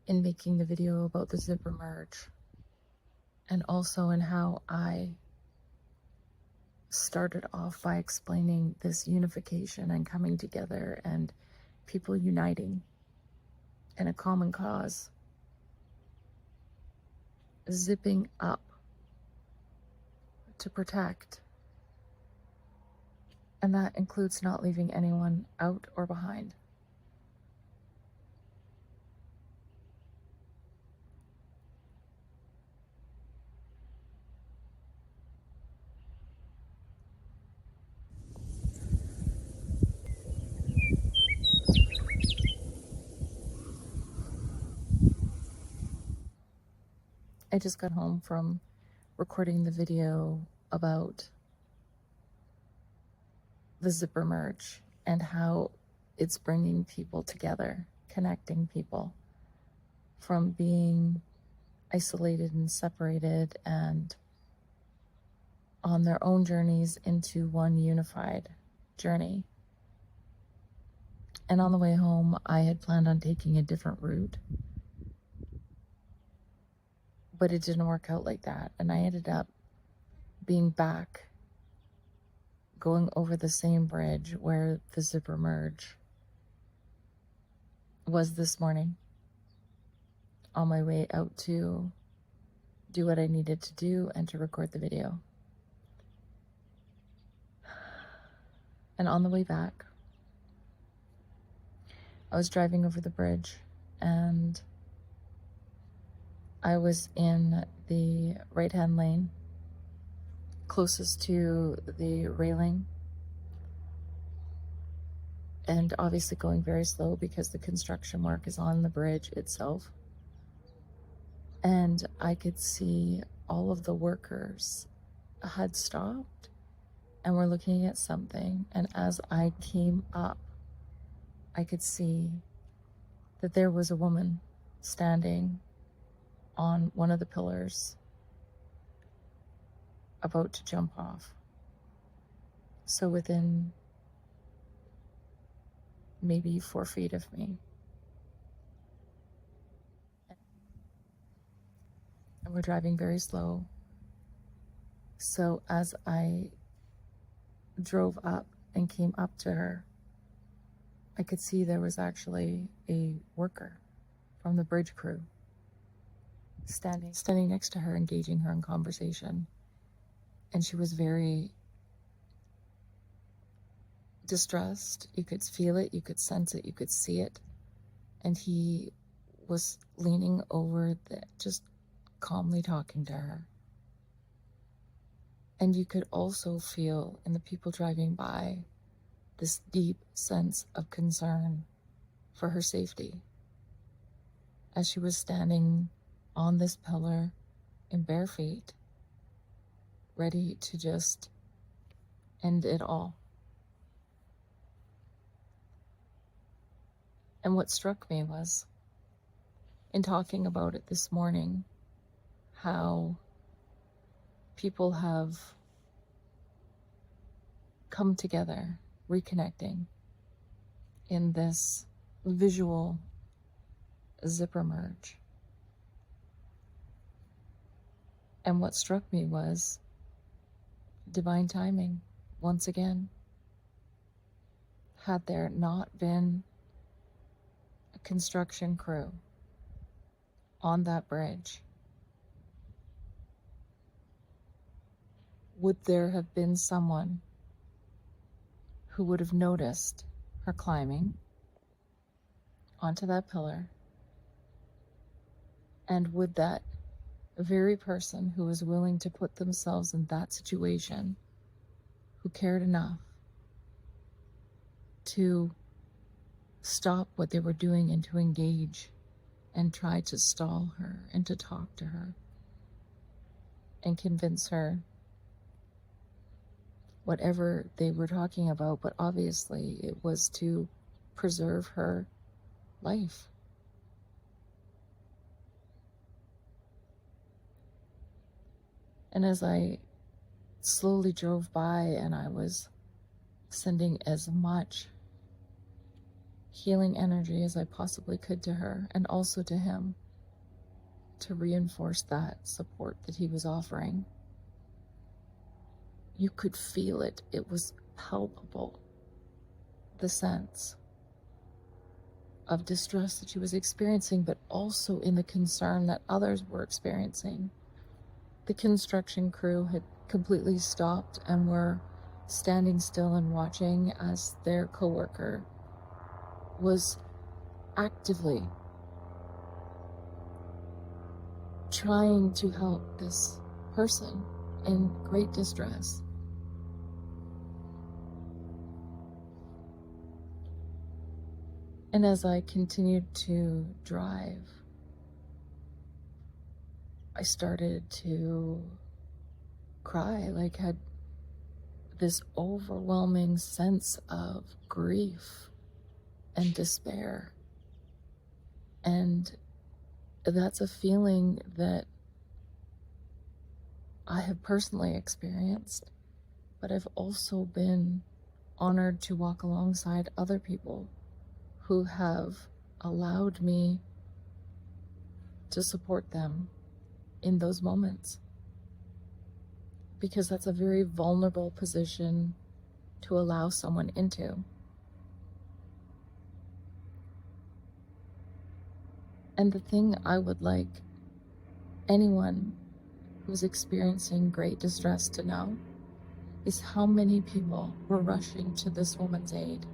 in making the video about the zipper merge, and also in how I started off by explaining this unification and coming together and people uniting in a common cause, zipping up to protect. And that includes not leaving anyone out or behind. I just got home from recording the video about the zipper merge and how it's bringing people together, connecting people from being isolated and separated and on their own journeys into one unified journey. And on the way home, I had planned on taking a different route, but it didn't work out like that. And I ended up being back, going over the same bridge where the zipper merge was this morning, on my way out to do what I needed to do and to record the video. And on the way back, I was driving over the bridge and I was in the right-hand lane, closest to the railing, and obviously going very slow because the construction work is on the bridge itself. And I could see all of the workers had stopped and were looking at something. And as I came up, I could see that there was a woman standing on one of the pillars, about to jump off. So within maybe 4 feet of me. And we're driving very slow. So as I drove up and came up to her, I could see there was actually a worker from the bridge crew standing next to her, engaging her in conversation. And she was very distressed. You could feel it, you could sense it, you could see it. And he was leaning over, just calmly talking to her. And you could also feel in the people driving by this deep sense of concern for her safety as she was standing on this pillar in bare feet, ready to just end it all. And what struck me was, in talking about it this morning, how people have come together, reconnecting in this visual zipper merge. And what struck me was divine timing, once again. Had there not been a construction crew on that bridge, would there have been someone who would have noticed her climbing onto that pillar? And would that very person who was willing to put themselves in that situation, who cared enough to stop what they were doing and to engage and try to stall her and to talk to her and convince her whatever they were talking about, but obviously it was to preserve her life. And as I slowly drove by and I was sending as much healing energy as I possibly could to her and also to him, to reinforce that support that he was offering. You could feel it. It was palpable, the sense of distress that she was experiencing, but also in the concern that others were experiencing. The construction crew had completely stopped and were standing still and watching as their coworker was actively trying to help this person in great distress. And as I continued to drive, I started to cry, like had this overwhelming sense of grief and despair. And that's a feeling that I have personally experienced, but I've also been honored to walk alongside other people who have allowed me to support them in those moments, because that's a very vulnerable position to allow someone into. And the thing I would like anyone who's experiencing great distress to know is how many people were rushing to this woman's aid.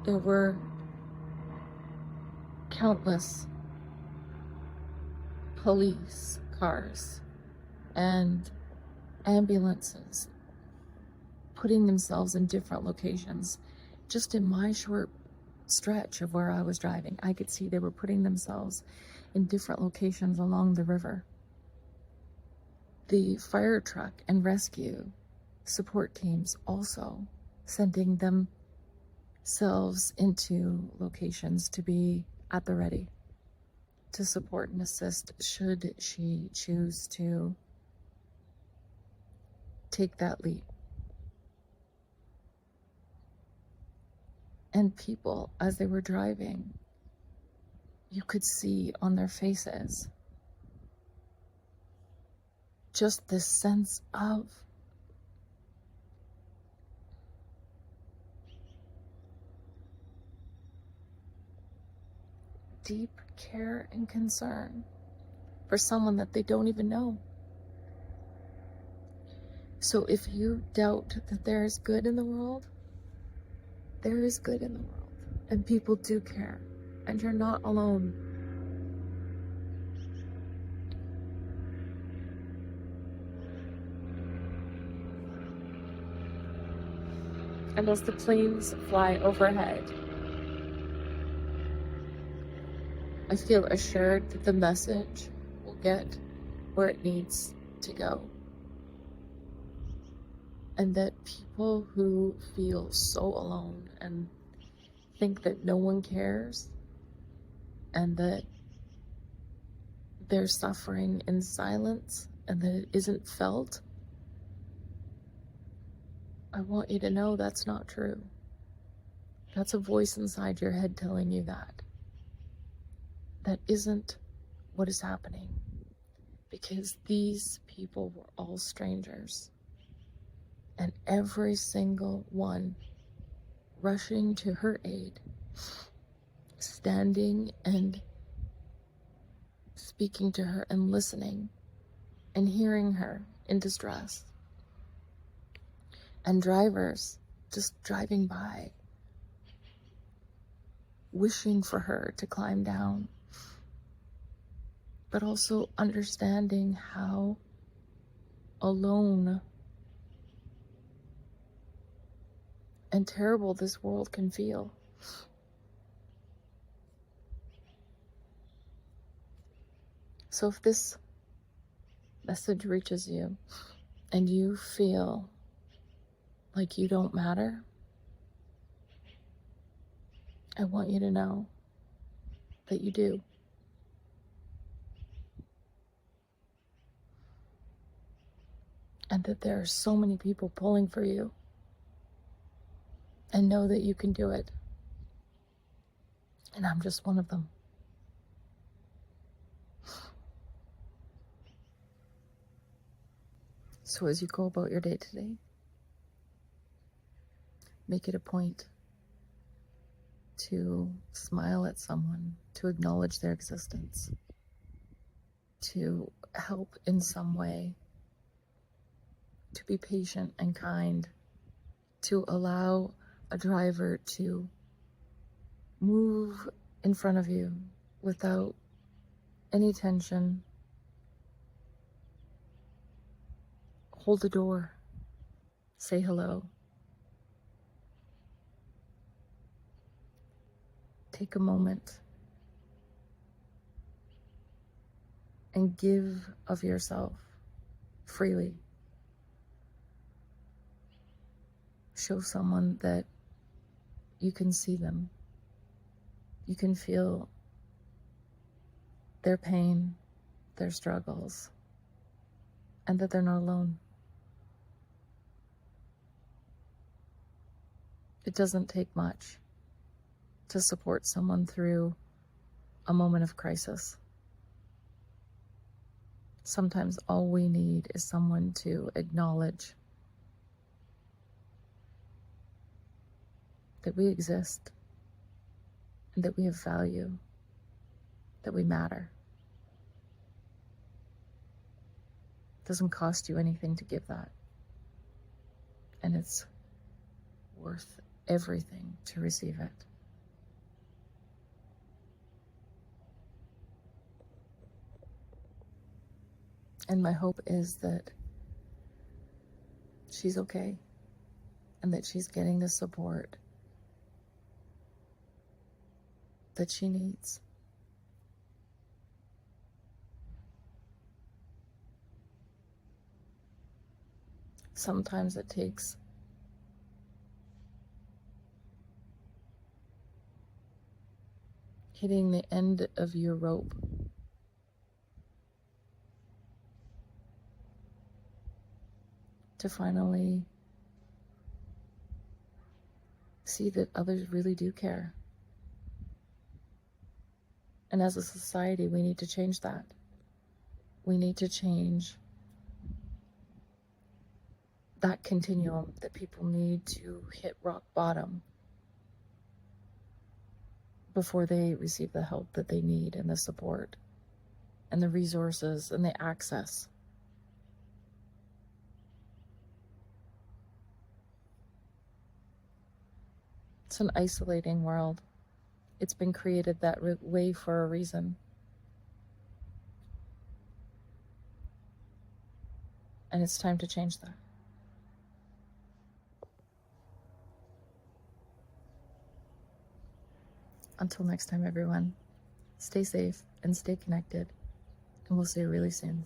There were countless police cars and ambulances putting themselves in different locations. Just in my short stretch of where I was driving, I could see they were putting themselves in different locations along the river. The fire truck and rescue support teams also sending themselves into locations to be at the ready to support and assist should she choose to take that leap. And people, as they were driving, you could see on their faces just this sense of deep care and concern for someone that they don't even know. So if you doubt that there is good in the world, there is good in the world, and people do care, and you're not alone. And as the planes fly overhead, I feel assured that the message will get where it needs to go. And that people who feel so alone and think that no one cares and that they're suffering in silence and that it isn't felt, I want you to know that's not true. That's a voice inside your head telling you that. That isn't what is happening, because these people were all strangers, and every single one rushing to her aid, standing and speaking to her and listening and hearing her in distress, and drivers just driving by, wishing for her to climb down, but also understanding how alone and terrible this world can feel. So if this message reaches you and you feel like you don't matter, I want you to know that you do. And that there are so many people pulling for you. and know that you can do it. And I'm just one of them. So as you go about your day today, make it a point to smile at someone, to acknowledge their existence, to help in some way, to be patient and kind, to allow a driver to move in front of you without any tension. Hold the door, say hello. Take a moment and give of yourself freely. Show someone that you can see them. You can feel their pain, their struggles, and that they're not alone. It doesn't take much to support someone through a moment of crisis. Sometimes all we need is someone to acknowledge that we exist and that we have value, that we matter. It doesn't cost you anything to give that. And it's worth everything to receive it. And my hope is that she's okay and that she's getting the support that she needs. Sometimes it takes hitting the end of your rope to finally see that others really do care. And as a society, we need to change that. We need to change that continuum, that people need to hit rock bottom before they receive the help that they need and the support and the resources and the access. It's an isolating world. It's been created that way for a reason. And it's time to change that. Until next time, everyone, stay safe and stay connected. And we'll see you really soon.